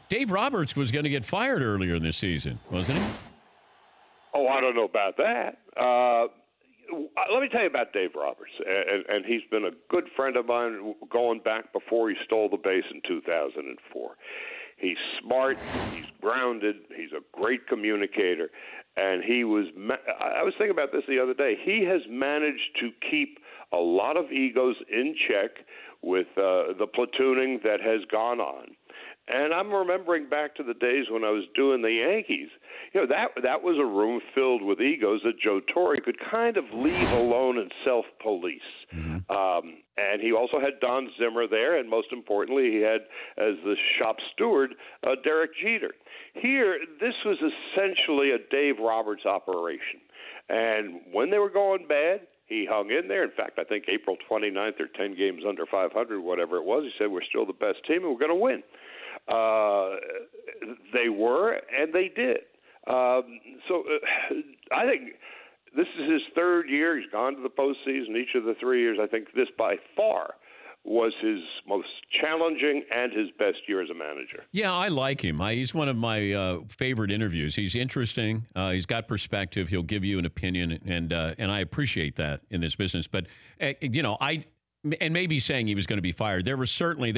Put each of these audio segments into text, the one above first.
Dave Roberts was going to get fired earlier in this season, wasn't he? Oh, I don't know about that. Let me tell you about Dave Roberts, and he's been a good friend of mine going back before he stole the base in 2004. He's smart, he's grounded, he's a great communicator, and I was thinking about this the other day. He has managed to keep a lot of egos in check with the platooning that has gone on. And I'm remembering back to the days when I was doing the Yankees. You know, that was a room filled with egos that Joe Torre could kind of leave alone and self-police. Mm-hmm. And he also had Don Zimmer there, and most importantly, he had, as the shop steward, Derek Jeter. Here, this was essentially a Dave Roberts operation. And when they were going bad, he hung in there. In fact, I think April 29th, they're 10 games under 500, whatever it was. He said, we're still the best team, and we're going to win. They were, and they did. I think this is his third year. He's gone to the postseason each of the 3 years. I think this by far was his most challenging and his best year as a manager. Yeah, I like him. He's one of my favorite interviews. He's interesting. He's got perspective. He'll give you an opinion, and I appreciate that in this business. But, and maybe saying he was going to be fired. They were circling.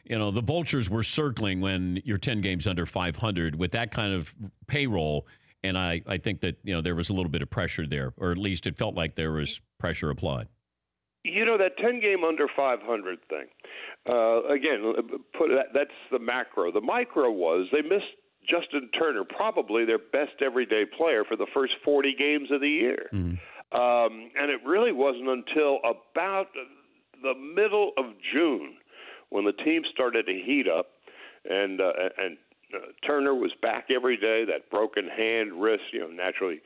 The vultures were circling when you're 10 games under 500 with that kind of payroll. And I think that, there was a little bit of pressure there, or at least it felt like there was pressure applied. That 10-game under 500 thing, again, that's the macro. The micro was they missed Justin Turner, probably their best everyday player, for the first 40 games of the year. Mm-hmm. And it really wasn't until about the middle of June when the team started to heat up, and Turner was back every day. That broken hand, wrist, naturally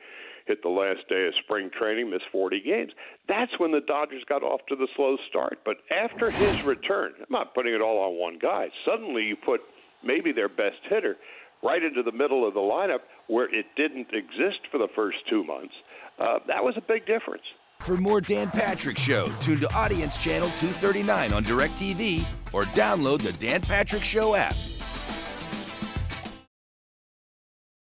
hit the last day of spring training, missed 40 games. That's when the Dodgers got off to the slow start. But after his return, I'm not putting it all on one guy. Suddenly you put maybe their best hitter right into the middle of the lineup where it didn't exist for the first 2 months. That was a big difference. For more Dan Patrick Show, tune to Audience Channel 239 on DirecTV or download the Dan Patrick Show app.